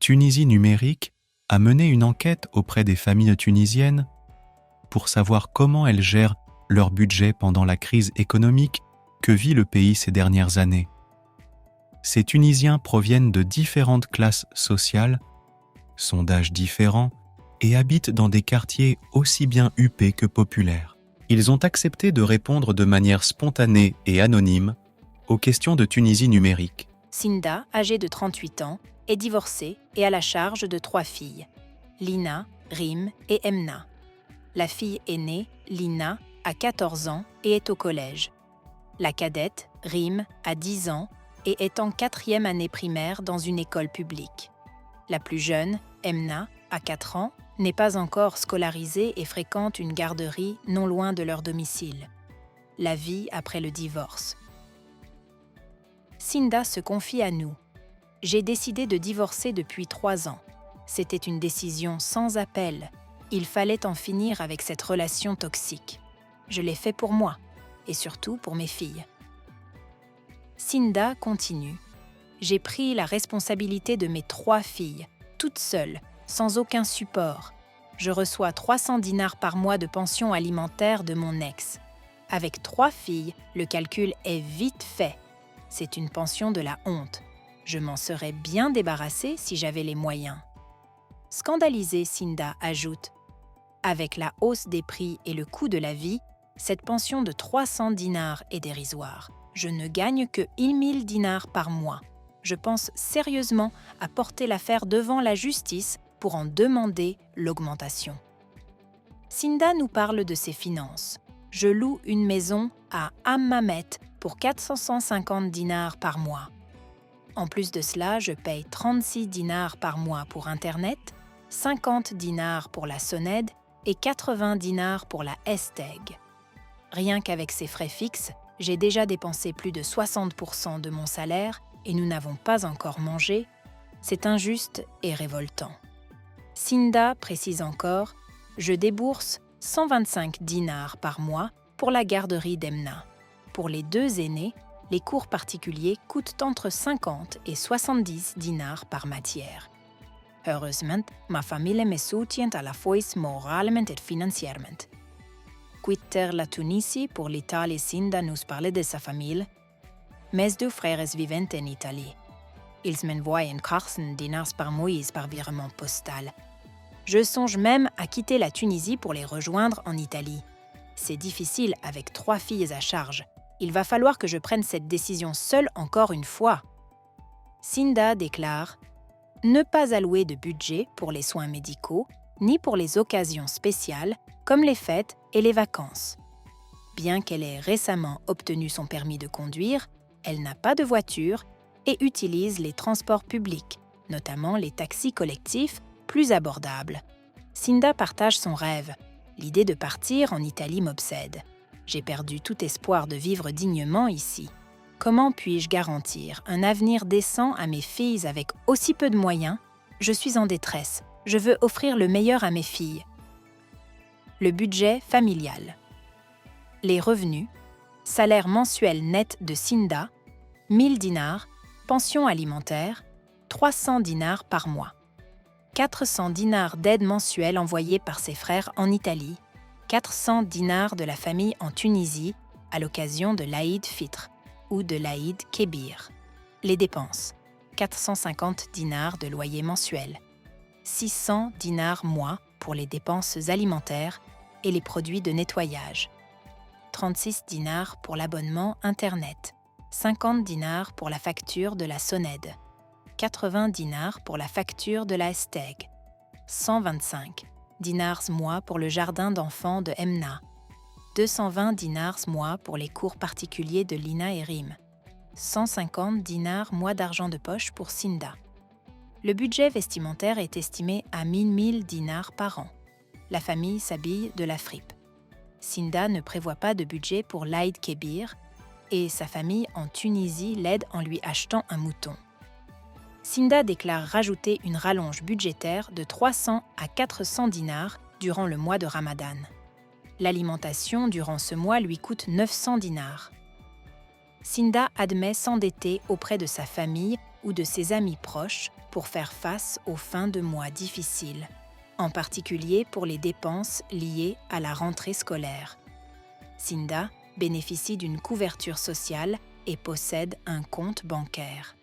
Tunisie numérique a mené une enquête auprès des familles tunisiennes pour savoir comment elles gèrent leur budget pendant la crise économique que vit le pays ces dernières années. Ces Tunisiens proviennent de différentes classes sociales, sont d'âges différents et habitent dans des quartiers aussi bien huppés que populaires. Ils ont accepté de répondre de manière spontanée et anonyme aux questions de Tunisie numérique. Sinda, âgée de 38 ans, est divorcée et à la charge de 3 filles, Lina, Rim et Emna. La fille aînée, Lina, a 14 ans et est au collège. La cadette, Rim, a 10 ans et est en 4e année primaire dans une école publique. La plus jeune, Emna, a 4 ans, n'est pas encore scolarisée et fréquente une garderie non loin de leur domicile. La vie après le divorce. Sinda se confie à nous. « J'ai décidé de divorcer depuis 3 ans. C'était une décision sans appel. Il fallait en finir avec cette relation toxique. Je l'ai fait pour moi, et surtout pour mes filles. » Sinda continue. « J'ai pris la responsabilité de mes 3 filles, toute seule, sans aucun support. Je reçois 300 dinars par mois de pension alimentaire de mon ex. Avec 3 filles, le calcul est vite fait. C'est une pension de la honte. Je m'en serais bien débarrassée si j'avais les moyens. » Scandalisée, Sinda ajoute « Avec la hausse des prix et le coût de la vie, cette pension de 300 dinars est dérisoire. Je ne gagne que 1000 dinars par mois. Je pense sérieusement à porter l'affaire devant la justice pour en demander l'augmentation. » Sinda nous parle de ses finances. « Je loue une maison à Hammamet pour 450 dinars par mois. En plus de cela, je paye 36 dinars par mois pour Internet, 50 dinars pour la Soned et 80 dinars pour la Esteg. Rien qu'avec ces frais fixes, j'ai déjà dépensé plus de 60% de mon salaire et nous n'avons pas encore mangé. C'est injuste et révoltant. » Sinda précise encore « Je débourse 125 dinars par mois pour la garderie d'Emna. Pour les 2 aînés, les cours particuliers coûtent entre 50 et 70 dinars par matière. Heureusement, ma famille me soutient à la fois moralement et financièrement. » Quitter la Tunisie pour l'Italie. Sinda nous parlait de sa famille. « Mes 2 frères vivent en Italie. Ils m'envoient 400 dinars par mois par virement postal. Je songe même à quitter la Tunisie pour les rejoindre en Italie. C'est difficile avec 3 filles à charge. Il va falloir que je prenne cette décision seule encore une fois. » Sinda déclare « Ne pas allouer de budget pour les soins médicaux, ni pour les occasions spéciales, comme les fêtes et les vacances. » Bien qu'elle ait récemment obtenu son permis de conduire, elle n'a pas de voiture et utilise les transports publics, notamment les taxis collectifs, plus abordables. Sinda partage son rêve. « L'idée de partir en Italie m'obsède. J'ai perdu tout espoir de vivre dignement ici. Comment puis-je garantir un avenir décent à mes filles avec aussi peu de moyens ? Je suis en détresse. Je veux offrir le meilleur à mes filles. » Le budget familial. Les revenus. Salaire mensuel net de Sinda, 1000 dinars, pension alimentaire, 300 dinars par mois. 400 dinars d'aide mensuelle envoyée par ses frères en Italie, 400 dinars de la famille en Tunisie à l'occasion de l'Aïd Fitr ou de l'Aïd Kébir. Les dépenses. 450 dinars de loyer mensuel, 600 dinars mois pour les dépenses alimentaires et les produits de nettoyage, 36 dinars pour l'abonnement Internet, 50 dinars pour la facture de la Soned, 80 dinars pour la facture de la Esteg, 125 dinars mois pour le jardin d'enfants de Emna, 220 dinars mois pour les cours particuliers de Lina et Rim, 150 dinars mois d'argent de poche pour Sinda. Le budget vestimentaire est estimé à 1000 dinars par an. La famille s'habille de la fripe. Sinda ne prévoit pas de budget pour l'Aïd Kébir et sa famille en Tunisie l'aide en lui achetant un mouton. Sinda déclare rajouter une rallonge budgétaire de 300 à 400 dinars durant le mois de Ramadan. L'alimentation durant ce mois lui coûte 900 dinars. Sinda admet s'endetter auprès de sa famille ou de ses amis proches pour faire face aux fins de mois difficiles, en particulier pour les dépenses liées à la rentrée scolaire. Cinda bénéficie d'une couverture sociale et possède un compte bancaire.